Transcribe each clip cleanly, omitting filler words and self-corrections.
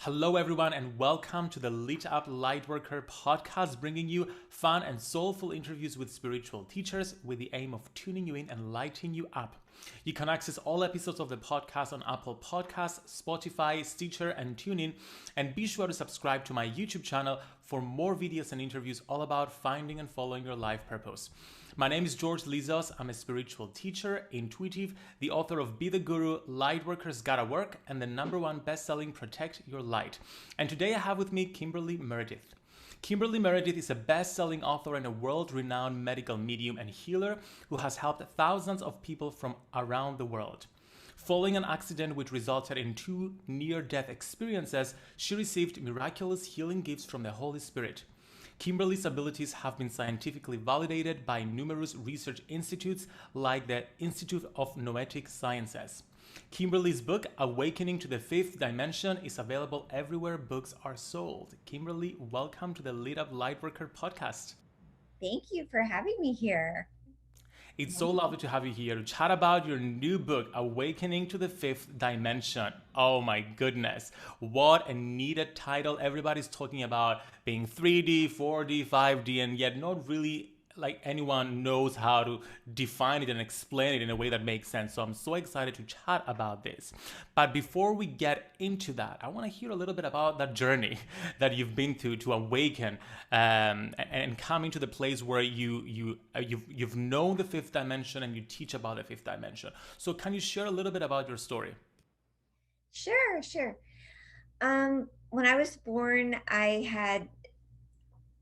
Hello, everyone, and welcome to the Lit Up Lightworker podcast, bringing you fun and soulful interviews with spiritual teachers with the aim of tuning you in and lighting you up. You can access all episodes of the podcast on Apple Podcasts, Spotify, Stitcher, and TuneIn. And be sure to subscribe to my YouTube channel for more videos and interviews all about finding and following your life purpose. My name is George Lizos. I'm a spiritual teacher, intuitive, the author of Be the Guru, Lightworkers Gotta Work, and the #1 bestselling Protect Your Light. And today I have with me Kimberly Meredith. Kimberly Meredith is a best-selling author and a world-renowned medical medium and healer who has helped thousands of people from around the world. Following an accident which resulted in 2 near-death experiences, she received miraculous healing gifts from the Holy Spirit. Kimberly's abilities have been scientifically validated by numerous research institutes like the Institute of Noetic Sciences. Kimberly's book, Awakening to the Fifth Dimension, is available everywhere books are sold. Kimberly, welcome to the Lit Up Lightworker podcast. Thank you for having me here. It's so lovely to have you here to chat about your new book, Awakening to the Fifth Dimension. Oh my goodness. What a needed title. Everybody's talking about being 3D, 4D, 5D, and yet not really like anyone knows how to define it and explain it in a way that makes sense. So I'm so excited to chat about this. But before we get into that, I want to hear a little bit about that journey that you've been through to awaken and coming to the place where you've known the fifth dimension and you teach about the fifth dimension. So can you share a little bit about your story? Sure. When I was born, I had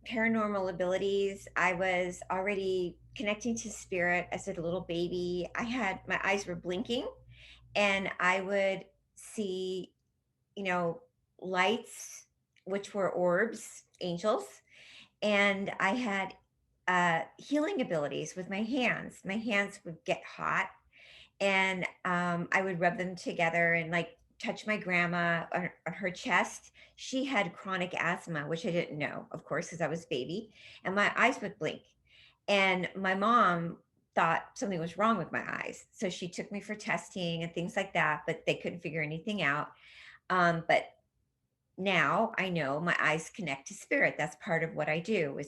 paranormal abilities. I was already connecting to spirit as a little baby. My eyes were blinking and I would see, you know, lights, which were orbs, angels. And I had healing abilities with my hands. My hands would get hot and I would rub them together and like touch my grandma on her chest. She had chronic asthma, which I didn't know, of course, because I was a baby, and my eyes would blink. And my mom thought something was wrong with my eyes, so she took me for testing and things like that, but they couldn't figure anything out. But now I know my eyes connect to spirit. That's part of what I do.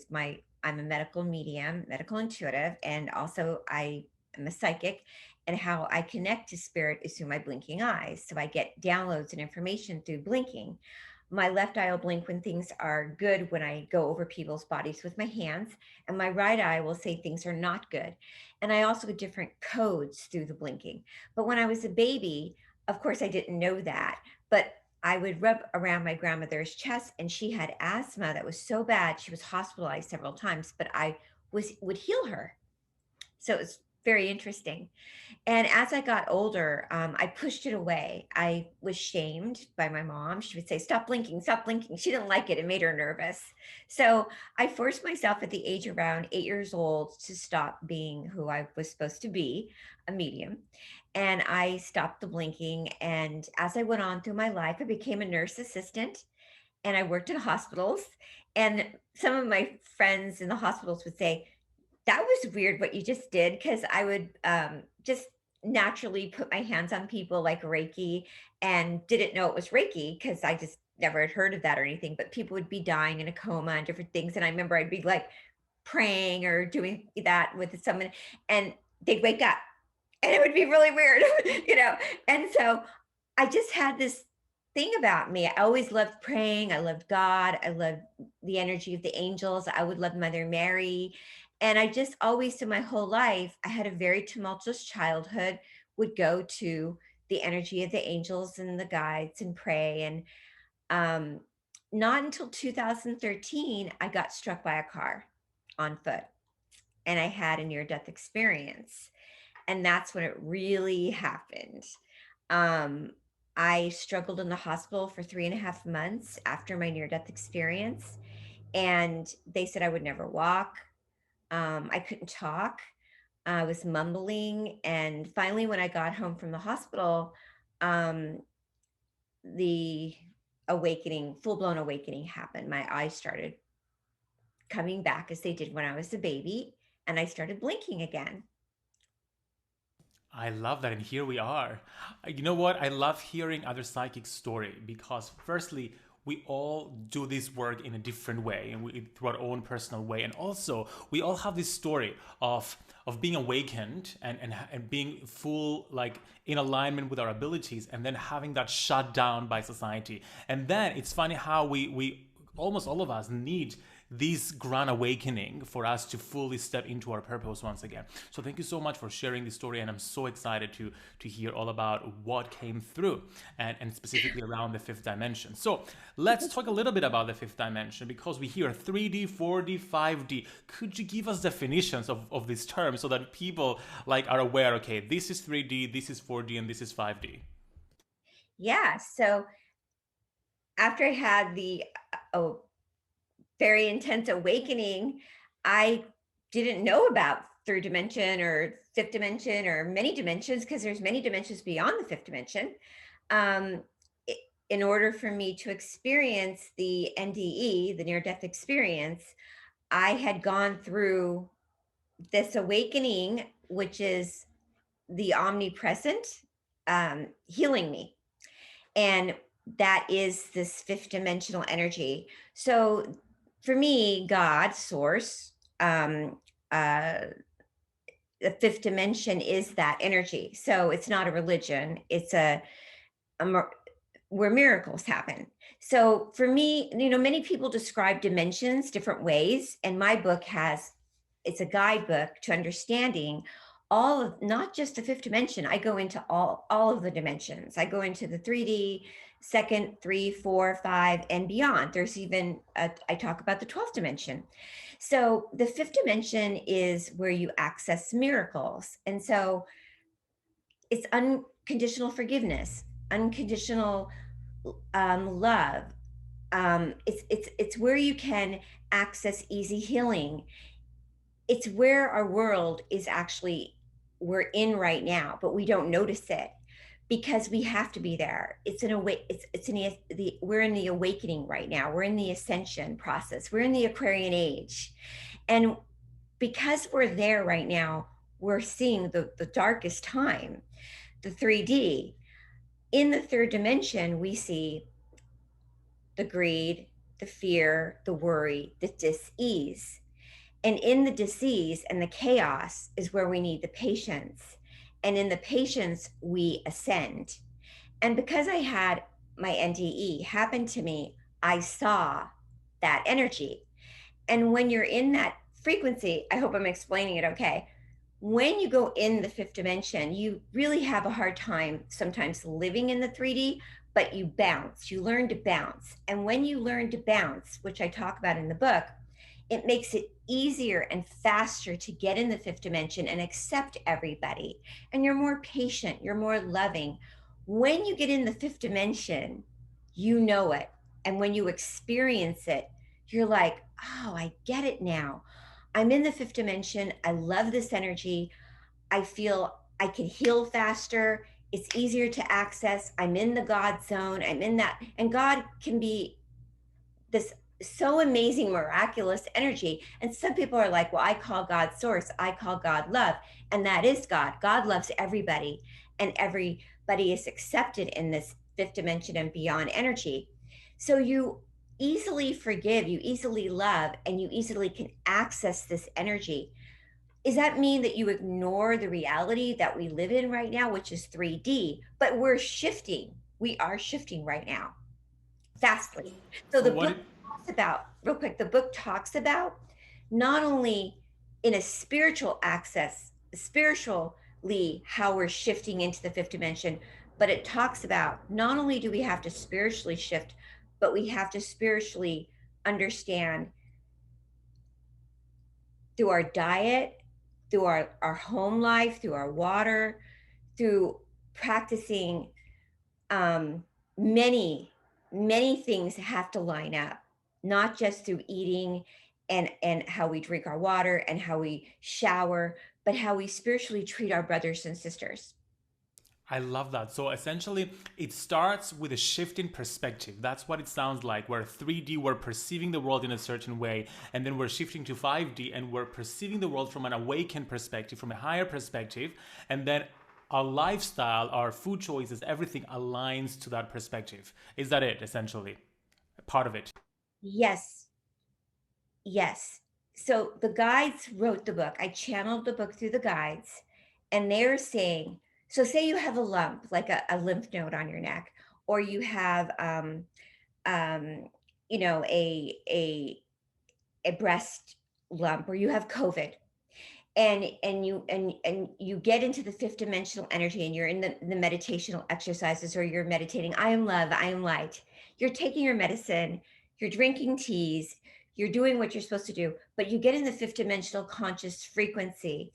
I'm a medical medium, medical intuitive, and also I am a psychic. And how I connect to spirit is through my blinking eyes. So I get downloads and information through blinking. My left eye will blink when things are good, when I go over people's bodies with my hands, and my right eye will say things are not good. And I also get different codes through the blinking. But when I was a baby, of course, I didn't know that. But I would rub around my grandmother's chest, and she had asthma that was so bad she was hospitalized several times, but I would heal her. So it was very interesting. And as I got older, I pushed it away. I was shamed by my mom. She would say, "Stop blinking, stop blinking." She didn't like it. It made her nervous. So I forced myself at the age around 8 years old to stop being who I was supposed to be, a medium. And I stopped the blinking. And as I went on through my life, I became a nurse assistant and I worked in hospitals. And some of my friends in the hospitals would say, "That was weird what you just did," because I would just naturally put my hands on people like Reiki and didn't know it was Reiki because I just never had heard of that or anything. But people would be dying in a coma and different things. And I remember I'd be like praying or doing that with someone and they'd wake up and it would be really weird, you know. And so I just had this thing about me. I always loved praying. I loved God. I loved the energy of the angels. I would love Mother Mary. And I just always, through my whole life, I had a very tumultuous childhood, would go to the energy of the angels and the guides and pray. And um, not until 2013, I got struck by a car on foot and I had a near death experience. And that's when it really happened. Um, I struggled in the hospital for 3.5 months after my near death experience. And they said I would never walk. I couldn't talk. I was mumbling. And finally, when I got home from the hospital, um, the awakening, full blown awakening happened. My eyes started coming back as they did when I was a baby, and I started blinking again. I love that. And here we are. You know what? I love hearing other psychics' story because, firstly, we all do this work in a different way and through our own personal way. And also, we all have this story of being awakened and being full, like in alignment with our abilities, and then having that shut down by society. And then it's funny how we almost all of us need this grand awakening for us to fully step into our purpose once again. So thank you so much for sharing this story, and I'm so excited to hear all about what came through and specifically around the fifth dimension. So let's talk a little bit about the fifth dimension, because we hear 3D, 4D, 5D. Could you give us definitions of these terms so that people like are aware, okay, this is 3D, this is 4D, and this is 5D? Yeah. So after I had the very intense awakening, I didn't know about third dimension or fifth dimension or many dimensions, because there's many dimensions beyond the fifth dimension. Um, in order for me to experience the NDE, the near-death experience, I had gone through this awakening, which is the omnipresent healing me. And that is this fifth dimensional energy. So for me, God, source, the fifth dimension is that energy. So it's not a religion. It's where miracles happen. So for me, many people describe dimensions different ways, and my book it's a guidebook to understanding all of, not just the fifth dimension. I go into all of the dimensions. I go into the 3D, second, 3, 4, 5, and beyond. There's even I talk about the 12th dimension. So the fifth dimension is where you access miracles. And so it's unconditional forgiveness, unconditional love. It's where you can access easy healing. It's where our world is actually, we're in right now, but we don't notice it because we have to be there. We're in the awakening right now. We're in the ascension process. We're in the Aquarian age. And because we're there right now, we're seeing the darkest time, the 3D. In the third dimension, we see the greed, the fear, the worry, the dis-ease. And in the disease and the chaos is where we need the patience. And in the patience, we ascend. And because I had my NDE happen to me, I saw that energy. And when you're in that frequency, I hope I'm explaining it okay. When you go in the fifth dimension, you really have a hard time sometimes living in the 3D, but you bounce. You learn to bounce. And when you learn to bounce, which I talk about in the book, it makes it easier and faster to get in the fifth dimension and accept everybody. And you're more patient, you're more loving. When you get in the fifth dimension, you know it. And when you experience it, you're like, oh, I get it now. I'm in the fifth dimension. I love this energy. I feel I can heal faster. It's easier to access. I'm in the God zone. I'm in that. And God can be this so amazing, miraculous energy. And some people are like, well, I call God source. I call God love. And that is God. God loves everybody. And everybody is accepted in this fifth dimension and beyond energy. So you easily forgive, you easily love, and you easily can access this energy. Does that mean that you ignore the reality that we live in right now, which is 3D? But we're shifting. We are shifting right now, fastly. So the book talks about, real quick, the book talks about not only in a spiritual access, spiritually, how we're shifting into the fifth dimension, but it talks about not only do we have to spiritually shift, but we have to spiritually understand through our diet, through our home life, through our water, through practicing many things have to line up, not just through eating and how we drink our water and how we shower, but how we spiritually treat our brothers and sisters. I love that. So essentially, it starts with a shift in perspective. That's what it sounds like. Where 3D, we're perceiving the world in a certain way, and then we're shifting to 5D, and we're perceiving the world from an awakened perspective, from a higher perspective, and then our lifestyle, our food choices, everything aligns to that perspective. Is that it, essentially? Part of it. Yes, yes. So the guides wrote the book. I channeled the book through the guides, and they're saying, so say you have a lump, like a lymph node on your neck, or you have, um, a breast lump, or you have COVID, and you get into the fifth dimensional energy, and you're in the meditational exercises, or you're meditating, I am love, I am light. You're taking your medicine, you're drinking teas, you're doing what you're supposed to do, but you get in the fifth dimensional conscious frequency.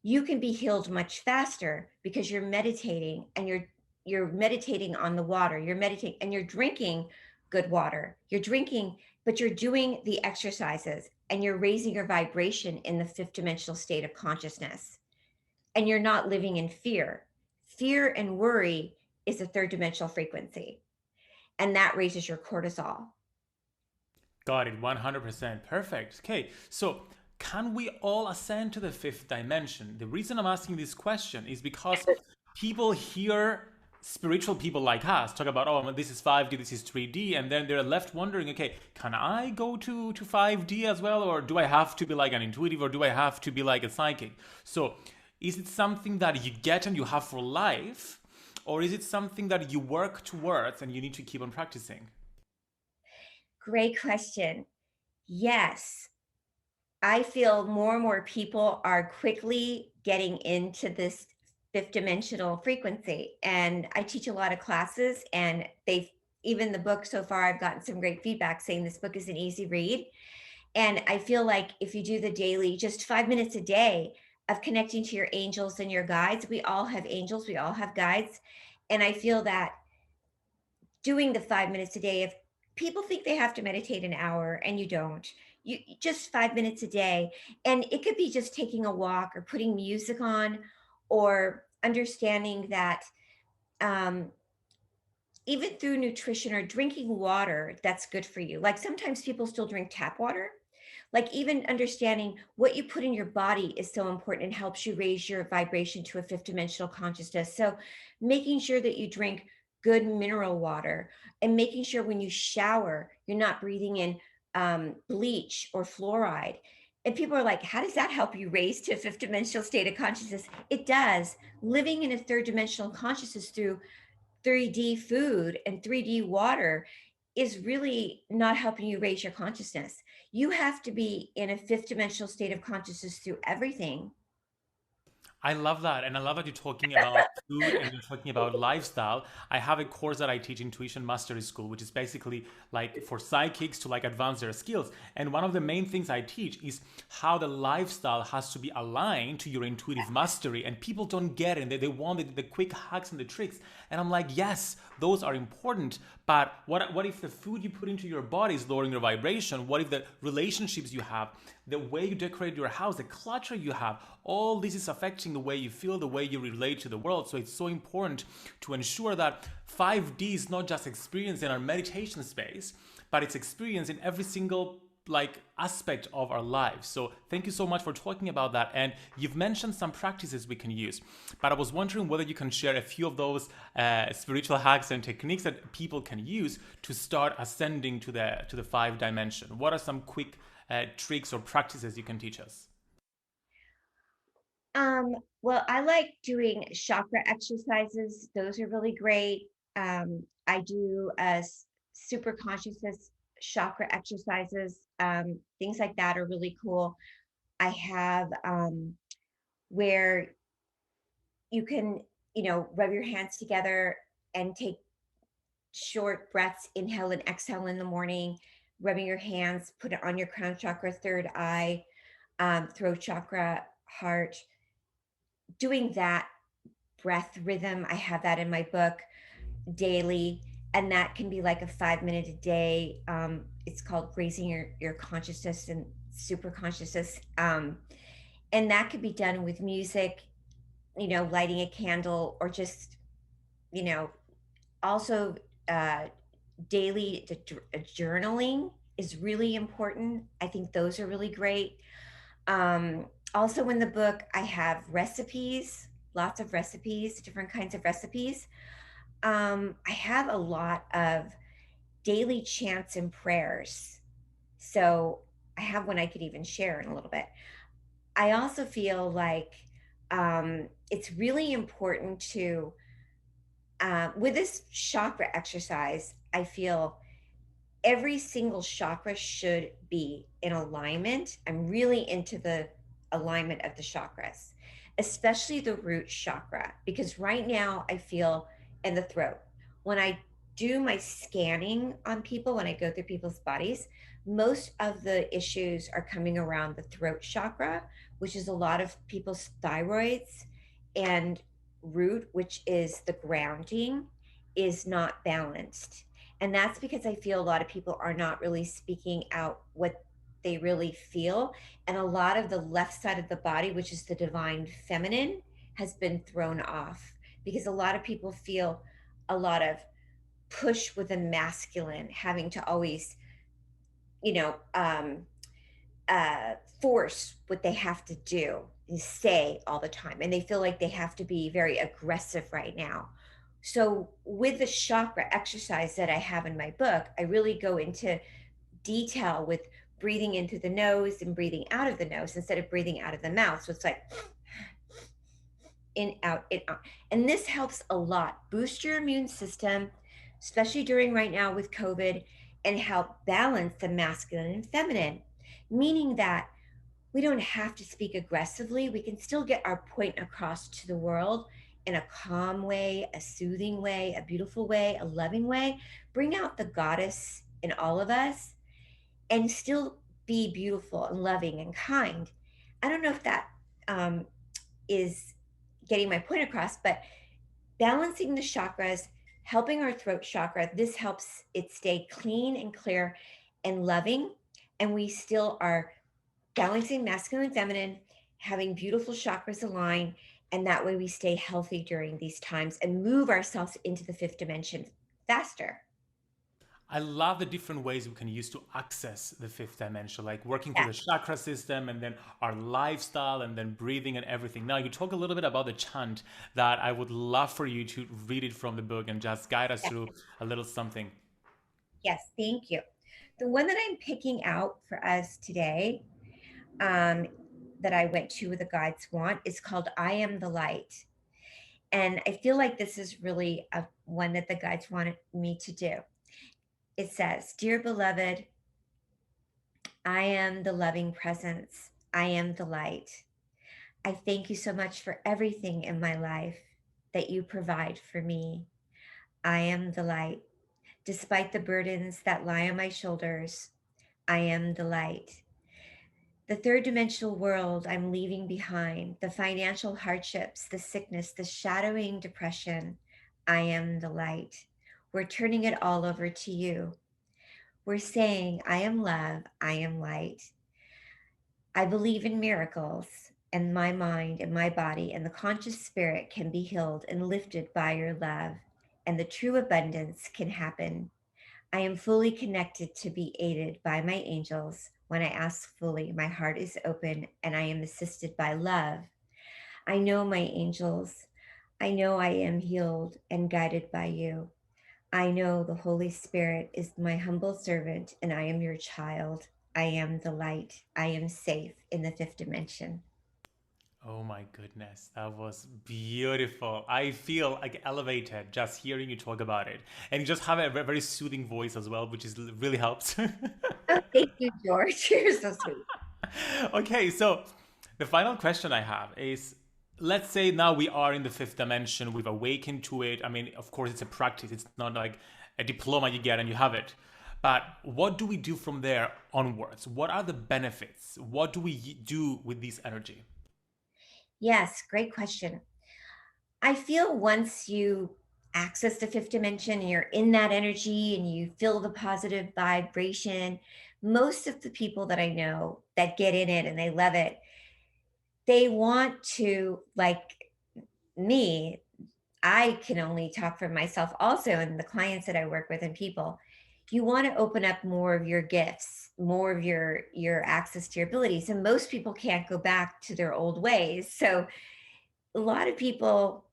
You can be healed much faster because you're meditating, and you're meditating on the water, you're meditating, and you're drinking good water, you're drinking, but you're doing the exercises, and you're raising your vibration in the fifth dimensional state of consciousness, and you're not living in fear. Fear and worry is a third dimensional frequency, and that raises your cortisol. Got it. 100%. Perfect. Okay. So, can we all ascend to the fifth dimension? The reason I'm asking this question is because people hear spiritual people like us talk about, oh, this is 5D, this is 3D, and then they're left wondering, okay, can I go to 5D as well, or do I have to be like an intuitive, or do I have to be like a psychic? So, is it something that you get and you have for life, or is it something that you work towards and you need to keep on practicing? Great question. Yes, I feel more and more people are quickly getting into this fifth dimensional frequency. And I teach a lot of classes, and they've, even the book so far, I've gotten some great feedback saying this book is an easy read. And I feel like if you do the daily, just 5 minutes a day of connecting to your angels and your guides, we all have angels, we all have guides. And I feel that doing the 5 minutes a day, if people think they have to meditate an hour and you don't, you just 5 minutes a day. And it could be just taking a walk, or putting music on, or understanding that, um, even through nutrition, or drinking water that's good for you. Like sometimes people still drink tap water. Like even understanding what you put in your body is so important, and helps you raise your vibration to a fifth dimensional consciousness. So making sure that you drink good mineral water, and making sure when you shower, you're not breathing in bleach or fluoride. And people are like, how does that help you raise to a fifth dimensional state of consciousness? It does. Living in a third dimensional consciousness through 3D food and 3D water is really not helping you raise your consciousness. You have to be in a fifth dimensional state of consciousness through everything. I love that. And I love that you're talking about food and you're talking about lifestyle. I have a course that I teach, Intuition Mastery School, which is basically like for psychics to like advance their skills. And one of the main things I teach is how the lifestyle has to be aligned to your intuitive mastery. And people don't get it. They want the quick hacks and the tricks. And I'm like, yes, those are important. But what if the food you put into your body is lowering your vibration? What if the relationships you have, the way you decorate your house, the clutter you have, all this is affecting the way you feel, the way you relate to the world. So it's so important to ensure that 5D is not just experienced in our meditation space, but it's experienced in every single like aspect of our lives. So thank you so much for talking about that. And you've mentioned some practices we can use, but I was wondering whether you can share a few of those spiritual hacks and techniques that people can use to start ascending to the five dimension. What are some quick tricks or practices you can teach us? Well, I like doing chakra exercises. Those are really great. I do super consciousness chakra exercises. Things like that are really cool. I have where you can, rub your hands together and take short breaths, inhale and exhale in the morning, rubbing your hands, put it on your crown chakra, third eye, throat chakra, heart, doing that breath rhythm. I have that in my book daily, and that can be like a 5 minute a day. It's called raising your consciousness and super consciousness. And that could be done with music, lighting a candle, or just, you know, also uh, daily journaling is really important. I think those are really great. Also in the book, I have recipes lots of recipes, different kinds of recipes. I have a lot of daily chants and prayers. So I have one I could even share in a little bit. I also feel like it's really important to, with this chakra exercise, I feel every single chakra should be in alignment. I'm really into the alignment of the chakras, especially the root chakra, because right now I feel in the throat. When I do my scanning on people, when I go through people's bodies, most of the issues are coming around the throat chakra, which is a lot of people's thyroids, and root, which is the grounding, is not balanced. And that's because I feel a lot of people are not really speaking out what they really feel. And a lot of the left side of the body, which is the divine feminine, has been thrown off because a lot of people feel a lot of push with a masculine, having to always, you know, force what they have to do and say all the time. And they feel like they have to be very aggressive right now. So, with the chakra exercise that I have in my book, I really go into detail with breathing into the nose and breathing out of the nose instead of breathing out of the mouth. So, it's like in, out, in, out. And this helps a lot boost your immune system, especially during right now with COVID, and help balance the masculine and feminine, meaning that we don't have to speak aggressively. We can still get our point across to the world in a calm way, a soothing way, a beautiful way, a loving way. Bring out the goddess in all of us and still be beautiful and loving and kind. I don't know if that um, is getting my point across, but balancing the chakras, helping our throat chakra, this helps it stay clean and clear and loving. And we still are balancing masculine and feminine, having beautiful chakras align, and that way we stay healthy during these times and move ourselves into the fifth dimension faster. I love the different ways we can use to access the fifth dimension, like working through Yeah. the chakra system and then our lifestyle and then breathing and everything. Now, you talk a little bit about the chant that I would love for you to read it from the book and just guide us Yeah. through a little something. Yes, thank you. The one that I'm picking out for us today, um, that I went to with the guides want, is called I Am the Light. And I feel like this is really a one that the guides wanted me to do. It says, Dear beloved, I am the loving presence. I am the light. I thank you so much for everything in my life that you provide for me. I am the light. Despite the burdens that lie on my shoulders, I am the light. The third dimensional world I'm leaving behind, the financial hardships, the sickness, the shadowing depression, I am the light. We're turning it all over to you. We're saying, I am love, I am light. I believe in miracles, and my mind and my body and the conscious spirit can be healed and lifted by your love, and the true abundance can happen. I am fully connected to be aided by my angels. When I ask fully, my heart is open and I am assisted by love. I know my angels. I know I am healed and guided by you. I know the Holy Spirit is my humble servant and I am your child. I am the light. I am safe in the fifth dimension. Oh my goodness, that was beautiful. I feel like elevated just hearing you talk about it. And you just have a very soothing voice as well, which is really helps. Oh, thank you, George. You're so sweet. Okay, so the final question I have is, let's say now we are in the fifth dimension, we've awakened to it. I mean, of course, it's a practice, it's not like a diploma you get and you have it. But what do we do from there onwards? What are the benefits? What do we do with this energy? Yes, great question. I feel once you access the fifth dimension and you're in that energy and you feel the positive vibration, most of the people that I know that get in it and they love it, they want to, like me, I can only talk for myself also and the clients that I work with and people. You want to open up more of your gifts, more of your access to your abilities. And most people can't go back to their old ways. So a lot of people,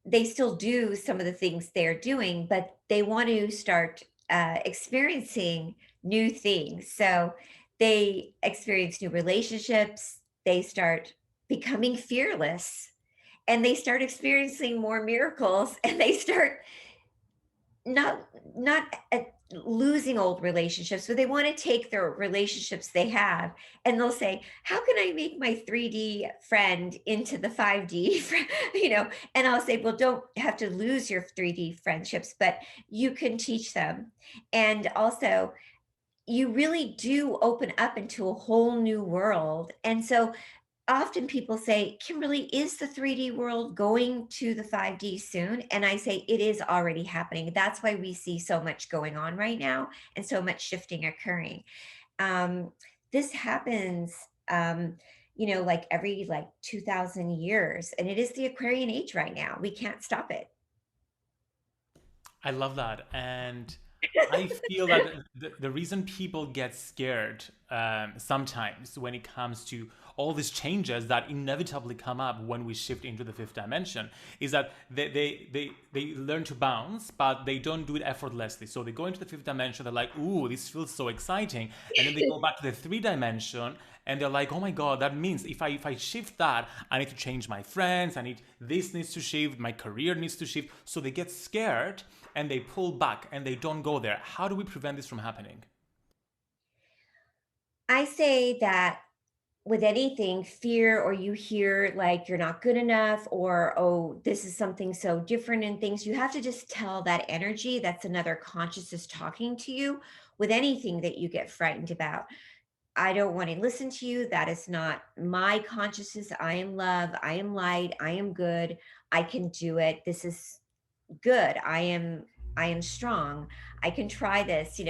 they still do some of the things they're doing, but they want to start experiencing new things. So they experience new relationships, they start becoming fearless, and they start experiencing more miracles, and they start not losing old relationships, but they want to take their relationships they have, and they'll say, how can I make my 3D friend into the 5D friend? And I'll say, well, don't have to lose your 3D friendships, but you can teach them. And also, you really do open up into a whole new world. And so often people say, Kimberly, is the 3D world going to the 5D soon? And I say, it is already happening. That's why we see so much going on right now and so much shifting occurring. Um, this happens, like every 2000 years, and it is the Aquarian age right now. We can't stop it. I love that. And I feel that the reason people get scared sometimes when it comes to all these changes that inevitably come up when we shift into the fifth dimension is that they learn to bounce, but they don't do it effortlessly. So they go into the fifth dimension, they're like, ooh, this feels so exciting. And then they go back to the three dimension and they're like, oh my God, that means if I shift that, I need to change my friends, this needs to shift, my career needs to shift. So they get scared and they pull back and they don't go there. How do we prevent this from happening? I say that with anything, fear, or you hear like you're not good enough, or, oh, this is something so different in things, you have to just tell that energy that's another consciousness talking to you with anything that you get frightened about. I don't want to listen to you. That is not my consciousness. I am love. I am light. I am good. I can do it. This is good. I am strong. I can try this.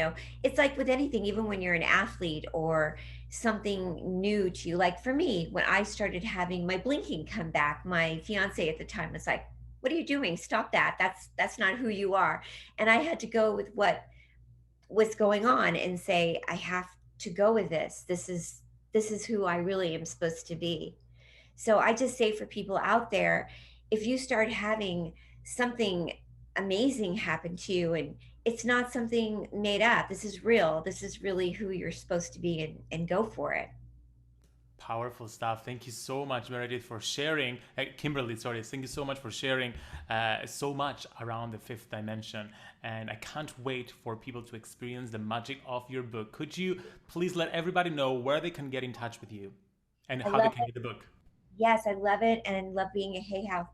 It's like with anything, even when you're an athlete or something new to you. Like for me, when I started having my blinking come back, my fiance at the time was like, what are you doing? Stop that. That's not who you are. And I had to go with what was going on and say, I have to go with this. This is who I really am supposed to be. So I just say for people out there, if you start having something amazing happen to you, and it's not something made up, this is real, this is really who you're supposed to be, and go for it. Powerful stuff. Thank you so much, Meredith, for sharing. Kimberly, sorry. Thank you so much for sharing so much around the fifth dimension. And I can't wait for people to experience the magic of your book. Could you please let everybody know where they can get in touch with you and I how they love can it. get the book? Yes, I love it, and love being a Hay House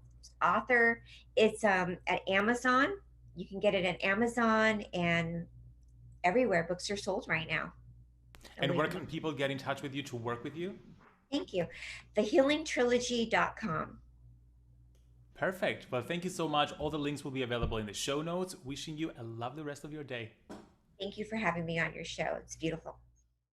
author. It's at Amazon. You can get it at Amazon and everywhere books are sold right now. And And we where can people get in touch with you to work with you? Thank you. Thehealingtrilogy.com. Perfect. Well, thank you so much. All the links will be available in the show notes. Wishing you a lovely rest of your day. Thank you for having me on your show. It's beautiful.